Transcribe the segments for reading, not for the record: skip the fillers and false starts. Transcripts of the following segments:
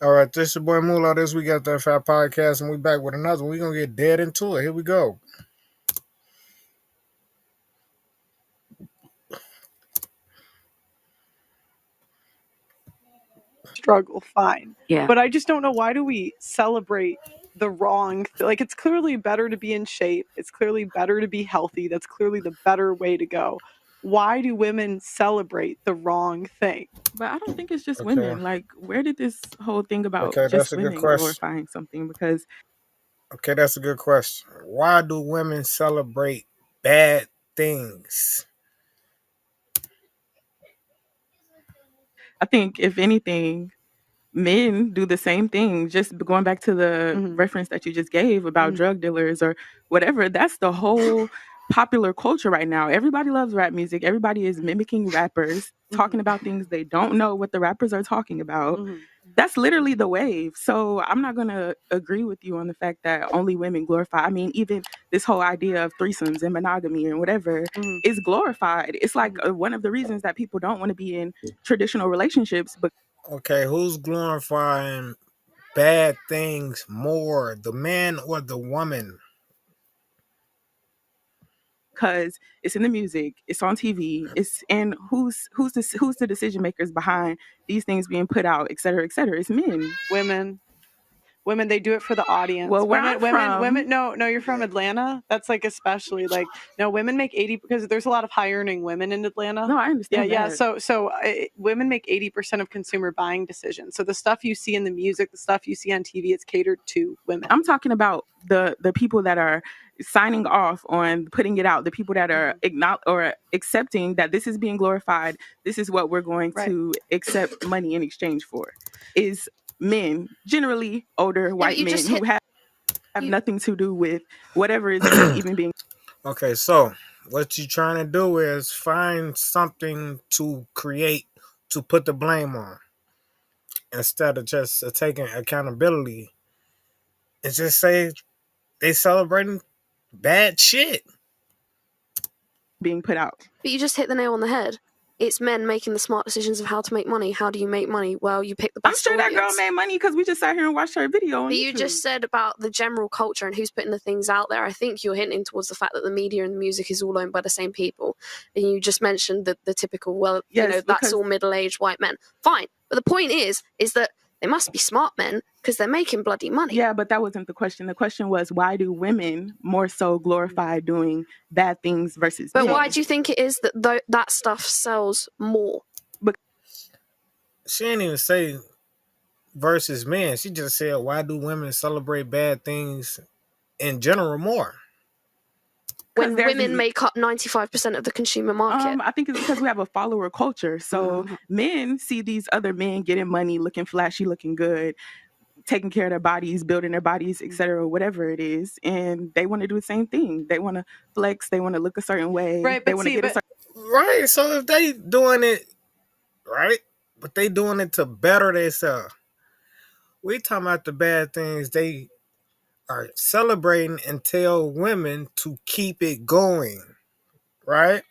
All right, this your boy Moolah. This we got that fat podcast, and we back with another one. We gonna get dead into it. Here we go. Struggle, fine. Yeah. But I just don't know, why do we celebrate the wrong like, it's clearly better to be in shape. It's clearly better to be healthy. That's clearly the better way to go. Why do women celebrate the wrong thing? But I don't think it's just Okay, women. Like, where did this whole thing about okay, that's just a good women question. glorifying something? Because Okay, that's a good question. Why do women celebrate bad things? I think, if anything, men do the same thing. Just going back to the Mhm. reference that you just gave about Mhm. drug dealers or whatever, that's the whole popular culture right now. Everybody loves rap music. Everybody is mimicking rappers, talking Mhm. about things they don't know what the rappers are talking about. Mhm. That's literally the wave. So I'm not going to agree with you on the fact that only women glorify. I mean, even this whole idea of threesomes and monogamy and whatever Mhm. is glorified. It's like Mhm. one of the reasons that people don't want to be in traditional relationships, Okay, who's glorifying bad things more, the man or the woman? because it's in the music, it's on TV, it's and who's the decision makers behind these things being put out, et cetera, et cetera. It's men. Women, they do it for the audience. Well, where I'm Women. from, No, you're from Atlanta. That's like especially like, no, women make 80 because there's a lot of high earning women in Atlanta. no, I Yeah, understand yeah. that. So women make 80% of consumer buying decisions. So the stuff you see in the music, the stuff you see on TV, it's catered to women. I'm talking about the people that are signing off on putting it out, the people that are or accepting that this is being glorified. This is what we're going Right. to accept money in exchange for. Is men, generally older but white you men just who hit have you. nothing to do with whatever is even being. Okay, so what you trying to do is find something to create to put the blame on instead of just taking accountability and just say they celebrating bad shit. being put out. But you just hit the nail on the head. It's men making the smart decisions of how to make money. How do you make money? Well, you pick the I'm best sure that girl audience. made money because we just sat here and watched her video on But YouTube. you just said about the general culture and who's putting the things out there. I think you're hinting towards the fact that the media and the music is all owned by the same people. And you just mentioned the typical, well, Yes, that's because all middle-aged white men. Fine. But the point is that they must be smart men because they're making bloody money. yeah, but that wasn't the question. The question was, why do women more so glorify doing bad things versus But men? why do you think it is that that stuff sells more? She didn't even say versus men. She just said, why do women celebrate bad things in general more? When women make up 95% of the consumer market. I think it's because we have a follower culture. So men see these other men getting money, looking flashy, looking good, taking care of their bodies, building their bodies, etc., whatever it is, and they want to do the same thing. They want to flex. They want to look a certain way. Right, They but want to see, get a but certain. Right. So if they doing it right, but they doing it to better themselves. We talking about the bad things they are celebrating and tell women to keep it going. Right?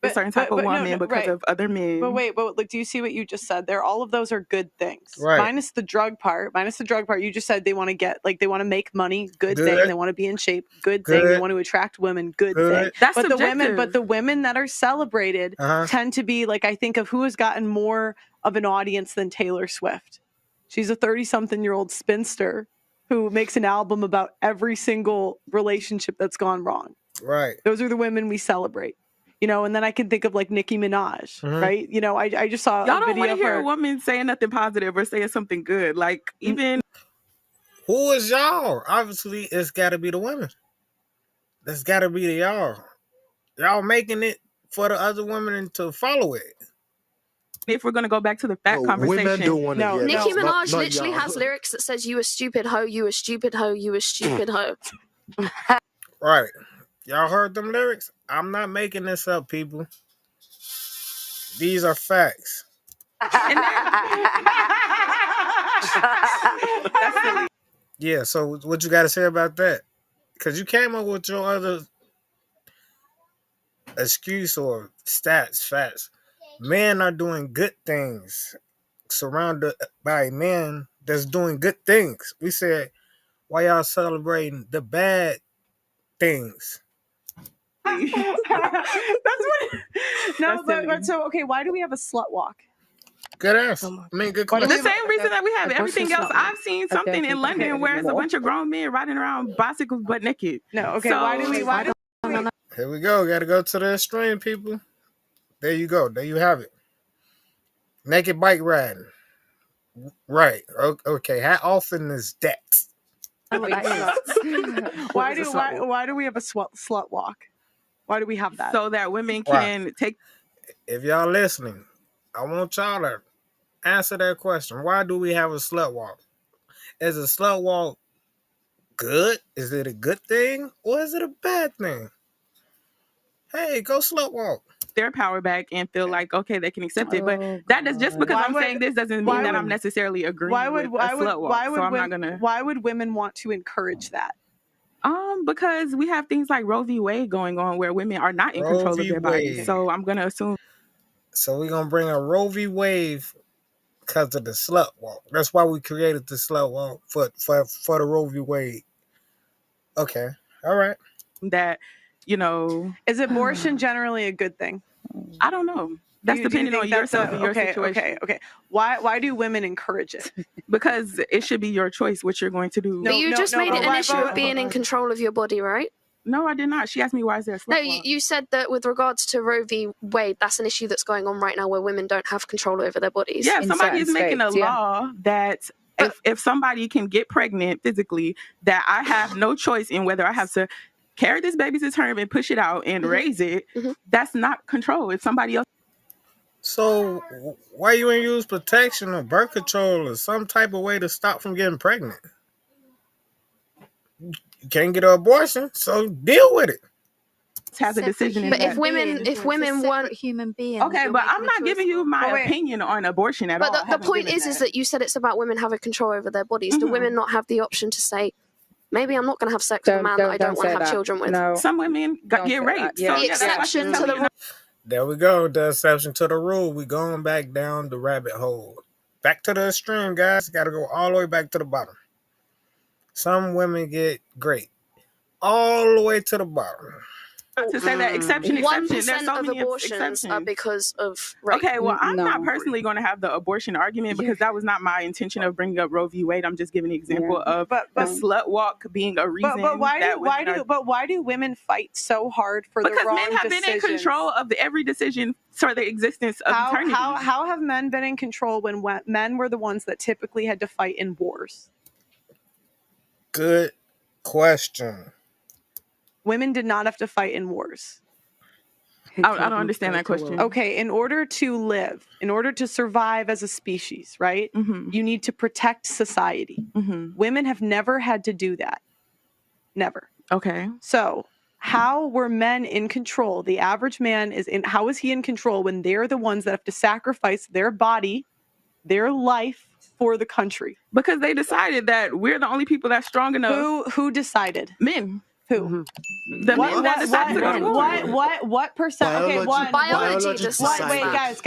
A certain type of no, woman because right. of other men. But wait, but like, do you see what you just said there? All of those are good things, Right. minus the drug part. Minus the drug part, you just said they want to get, like, they want to make money. Good thing. Good. They want to be in shape. Good thing. They Good. want to attract women. Good thing. Good. That's But subjective. the women that are celebrated tend to be like, I think of who has gotten more of an audience than Taylor Swift. She's a 30-something-year-old spinster who makes an album about every single relationship that's gone wrong. Right. Those are the women we celebrate. You know, and then I can think of like Nicki Minaj, right? You know, I just saw Y'all a don't video want to of hear her. a woman saying nothing positive or saying something good. Like, even who is y'all? Obviously, it's got to be the women. That's got to be the y'all. Y'all making it for the other women to follow it. if we're gonna go back to the fat conversation, women don't want to. No, Nicki Minaj not literally y'all. has lyrics that says, "You a stupid hoe, you a stupid hoe, you a stupid hoe." Right. Y'all heard them lyrics? I'm not making this up, people. These are facts. that's silly. Yeah, so what you got to say about that? Because you came up with your other excuse or facts. Men are doing good things surrounded by men that's doing good things. We said, why y'all celebrating the bad things? That's what. No, but so okay. Why do we have a slut walk? Good answer. I mean, good question. The same reason that we have everything else. I've seen something in London where it's a bunch of grown men riding around bicycles butt naked. No, okay. So, why do we? Here we go. Got to go to the extreme, people. There you go. There you have it. Naked bike riding. Right. Okay. How often is that? Why do we have a slut walk? Why do we have that? So that women can take. If y'all listening, I want y'all to answer that question. Why do we have a slut walk? Is a slut walk good? Is it a good thing or is it a bad thing? Hey, go slut walk. Their power back and feel like, okay, they can accept it. But that is just because I'm saying this doesn't mean that I'm necessarily agreeing with a slut walk. Why would women want to encourage that? Because we have things like Roe v. Wade going on where women are not in control of their bodies. So I'm going to assume. So we're going to bring a Roe v. Wade because of the slut walk. That's why we created the slut walk for the Roe v. Wade. Okay. All right. That, is abortion generally a good thing? I don't know. That's depending on yourself and your situation. Okay. Why do women encourage it? Because it should be your choice what you're going to do. But you just made it an issue of being in control of your body, right? No, I did not. She asked me why is there a slut walk? You said that with regards to Roe v. Wade, that's an issue that's going on right now where women don't have control over their bodies. Yeah, somebody is making a law that if somebody can get pregnant physically, that I have no choice in whether I have to carry this baby to term and push it out and raise it. That's not control. It's somebody else. So why you ain't use protection or birth control or some type of way to stop from getting pregnant? You can't get an abortion, so deal with it. Has a decision. But if women want human being, okay, but I'm not giving you my opinion on abortion at all. But the point is that you said it's about women having control over their bodies. Do women not have the option to say, maybe I'm not going to have sex with a man that I don't want to have children with? No. Some women get raped. Yeah. The exception to the rule. There we go. The exception to the rule. We going back down the rabbit hole. Back to the extreme, guys. Got to go all the way back to the bottom. Some women get great. All the way to the bottom. To say that exception. 1% There's so of many abortions exceptions. are because of rape. Okay, well, I'm not personally going to have the abortion argument because that was not my intention of bringing up Roe v. Wade. I'm just giving an example of the slut walk being a reason. But why do women fight so hard for the wrong decisions? Because men have been in control of every decision for the existence of eternity. How have men been in control when men were the ones that typically had to fight in wars? Good question. Women did not have to fight in wars. I don't understand that question. Okay, in order to live, in order to survive as a species, right? You need to protect society. Women have never had to do that. Never. Okay. So how were men in control? The average man how is he in control when they're the ones that have to sacrifice their body, their life for the country? Because they decided that we're the only people that's strong enough. Who decided? Men. Who? The men that decided to go to war. What percent? Okay, one. Biology decided. Wait, guys.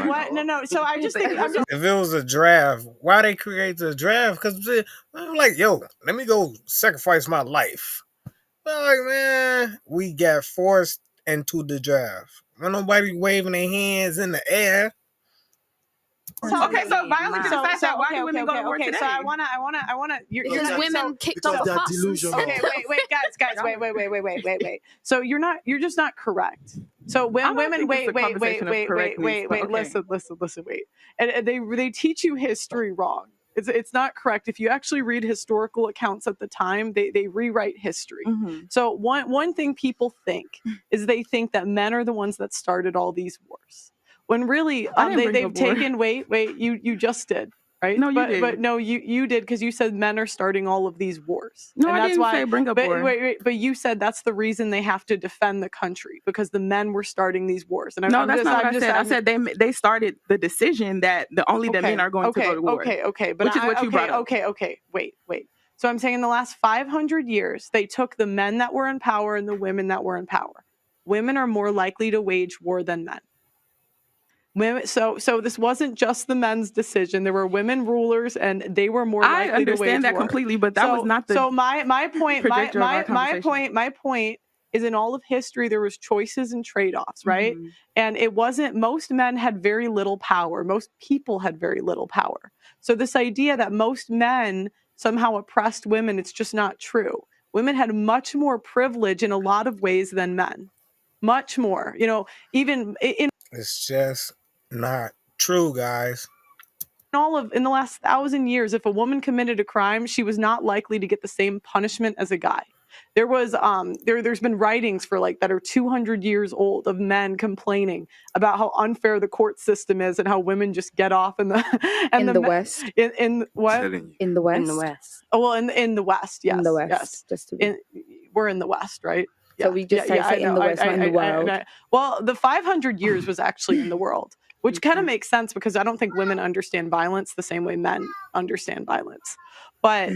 What? No. So I just think. If it was a draft, why they create the draft? Because I'm like, yo, let me go sacrifice my life. But like, man, we got forced into the draft. When nobody waving their hands in the air. Okay, so biology decides that. Why do women go to war today? So I wanna. Because women kicked off the fuss. Okay, wait, guys, wait. So you're just not correct. So when women, wait. Listen, wait. And they teach you history wrong. It's not correct. If you actually read historical accounts at the time, they rewrite history. So one thing people think is they think that men are the ones that started all these wars. When really they've taken wait, you just did, right? No, you did. But no, you did because you said men are starting all of these wars. No, and I that's didn't why, say bring up war. But you said that's the reason they have to defend the country because the men were starting these wars. And that's not what I said. I said they started the decision that the men are going to go to war. Okay, but which is what you brought up. Okay, wait. So I'm saying in the last 500 years, they took the men that were in power and the women that were in power. Women are more likely to wage war than men. Women, so this wasn't just the men's decision. There were women rulers, and they were more likely to wage war. I understand that completely, but that was not the my point. trajectory of our conversation. My point is, in all of history, there was choices and trade-offs, right? And it wasn't. Most men had very little power. Most people had very little power. So this idea that most men somehow oppressed women, it's just not true. Women had much more privilege in a lot of ways than men. Much more. You know, even in It's just not true, guys. in the last 1,000 years, if a woman committed a crime, she was not likely to get the same punishment as a guy. There was there's been writings for like that are 200 years old of men complaining about how unfair the court system is and how women just get off in the West. In what? In the West. In the West. Oh well, in the West, yes. In the West. Yes. Just to be. We're in the West, right? So we just say in the West, not in the world. Well, the 500 years was actually in the world, which kind of makes sense because I don't think women understand violence the same way men understand violence. But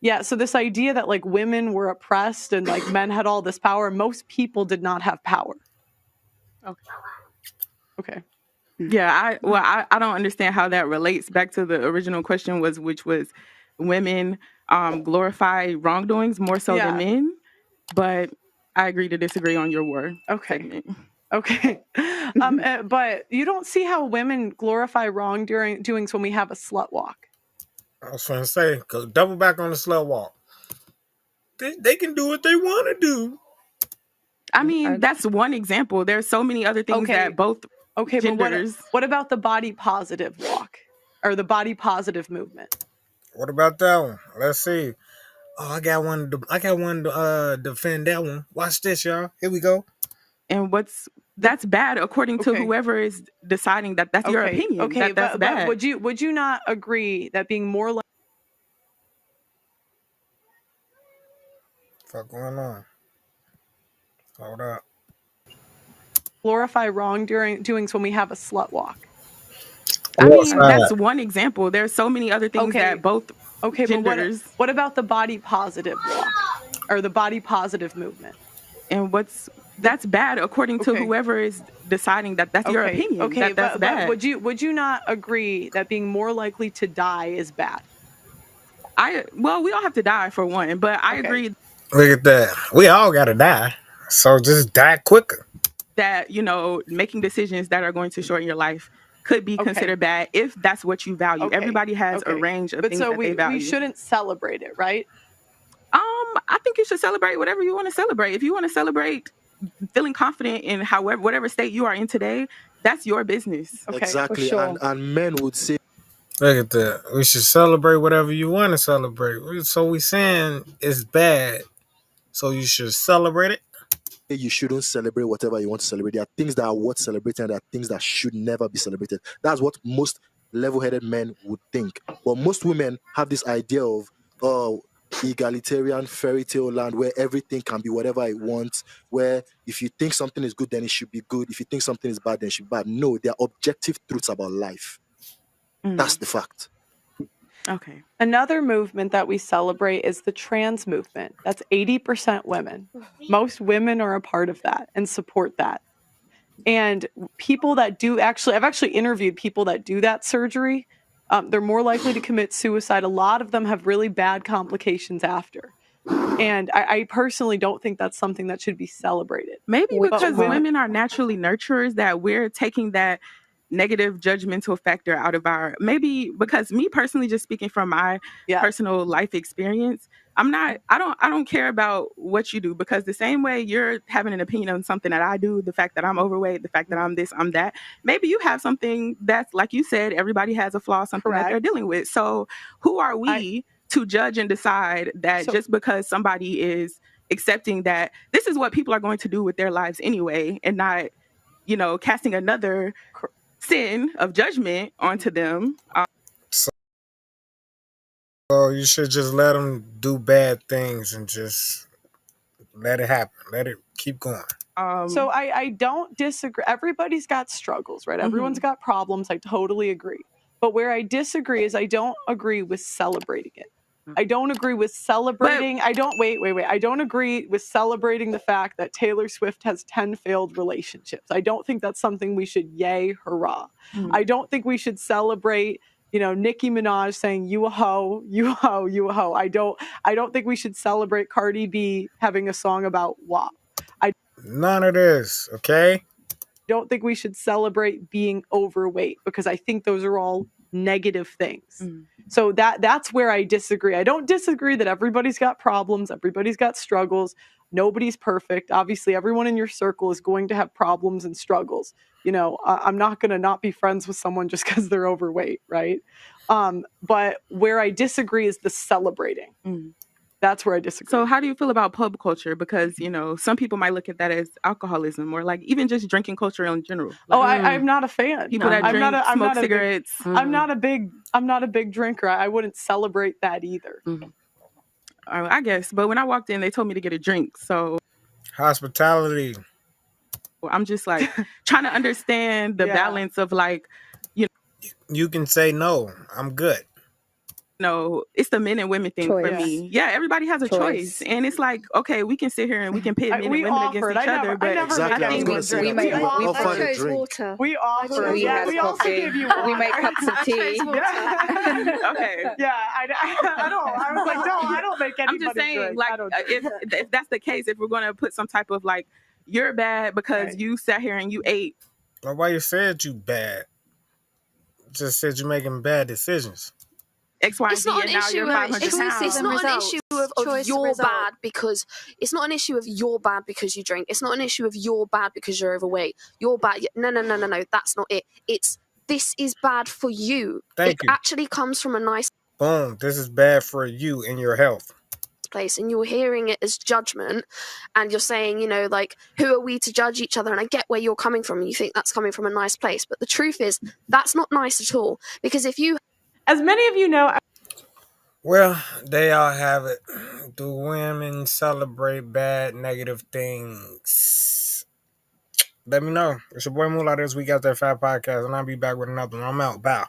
yeah, so this idea that like women were oppressed and like men had all this power, most people did not have power. Okay. Yeah, I don't understand how that relates back to the original question which was women glorify wrongdoings more so than men. But I agree to disagree on your word. Okay. Okay. But you don't see how women glorify wrongdoings when we have a slut walk. I was trying to say, go double back on the slut walk. They can do what they want to do. I mean, that's one example. There's so many other things that both genders. But what about the body positive walk or the body positive movement? What about that one? Let's see. Oh, I got one to defend that one. Watch this, y'all. Here we go. And that's bad according to whoever is deciding that that's your opinion. Okay, that's bad. But would you not agree that being more like What's going on? Hold up. Glorify wrongdoings when we have a slut walk? I mean, that's one example. There's so many other things that both genders. But what about the body positive walk or the body positive movement? And that's bad according to whoever is deciding that that's your opinion. Okay, that's bad. But would you not agree that being more likely to die is bad? Well, we all have to die for one, but I agree. Look at that. We all gotta die. So just die quicker. That, making decisions that are going to shorten your life could be considered bad if that's what you value. Everybody has a range of things that they value. We shouldn't celebrate it, right? I think you should celebrate whatever you want to celebrate. If you want to celebrate feeling confident in whatever state you are in today, that's your business. Okay, exactly. Sure. And men would say, look at that. We should celebrate whatever you want to celebrate. So we saying it's bad. So you should celebrate it. You shouldn't celebrate whatever you want to celebrate. There are things that are worth celebrating and there are things that should never be celebrated. That's what most level-headed men would think. But most women have this idea of egalitarian fairy tale land where everything can be whatever it wants, where if you think something is good, then it should be good. If you think something is bad, then it should be bad. No, they are objective truths about life. That's the fact. Okay. Another movement that we celebrate is the trans movement. That's 80% women. Most women are a part of that and support that. And people that do I've actually interviewed people that do that surgery. They're more likely to commit suicide. A lot of them have really bad complications after. And I personally don't think that's something that should be celebrated. Maybe because women are naturally nurturers, that we're taking that negative judgmental factor out of maybe because me personally, just speaking from my personal life experience, I don't care about what you do, because the same way you're having an opinion on something that I do, the fact that I'm overweight, the fact that I'm this, I'm that, maybe you have something that's, like you said, everybody has a flaw, something that they're dealing with. So who are we to judge and decide that just because somebody is accepting that this is what people are going to do with their lives anyway, and not, casting another sin of judgment onto them. So you should just let them do bad things and just let it happen. Let it keep going. So I don't disagree. Everybody's got struggles, right? Everyone's got problems. I totally agree. But where I disagree is I don't agree with celebrating it. I don't agree with celebrating. I don't agree with celebrating the fact that Taylor Swift has 10 failed relationships. I don't think that's something we should yay, hurrah. I don't think we should celebrate, Nicki Minaj saying you a hoe, you a hoe, you a hoe. I don't think we should celebrate Cardi B having a song about WAP. None of this, okay? Don't think we should celebrate being overweight, because I think those are all negative things. So that's where I disagree. I don't disagree that everybody's got problems, everybody's got struggles, nobody's perfect. Obviously, everyone in your circle is going to have problems and struggles. I'm not going to not be friends with someone just because they're overweight, right? But where I disagree is the celebrating. That's where I disagree. So how do you feel about pub culture? Because, some people might look at that as alcoholism, or like even just drinking culture in general. Like, I'm not a fan. People that drink, smoke cigarettes. I'm not a big drinker. I wouldn't celebrate that either. I guess. But when I walked in, they told me to get a drink. So hospitality. I'm just like trying to understand the balance of like, you can say no, I'm good. No, it's the men and women thing for me. Yeah, everybody has a choice. And it's like, okay, we can sit here and we can pit men and women against each other. But exactly, I was going to say we I'll find a drink. water. We offer. We have coffee. We make cups of tea. Okay. Yeah, I was like, no, I don't make anybody I'm just saying, drink. like, if that's the case, if we're going to put some type of like, you're bad because you sat here and you ate. Nobody said you bad. Just said you're making bad decisions. X, Y, and Z, and now you're 500 pounds. It's not an issue of you're bad because it's not an issue of you're bad because you drink. It's not an issue of you're bad because you're overweight. You're bad. No. That's not it. It's this is bad for you. Thank you. It actually comes from a nice boom. This is bad for you and your health. Place, and you're hearing it as judgment, and you're saying, like, who are we to judge each other? And I get where you're coming from, and you think that's coming from a nice place, but the truth is that's not nice at all. Because if you, as many of you know, well, they all have it. Do women celebrate bad, negative things? Let me know. It's your boy Moolah. This week out there, Fat Podcast, and I'll be back with another one. I'm out. Bow.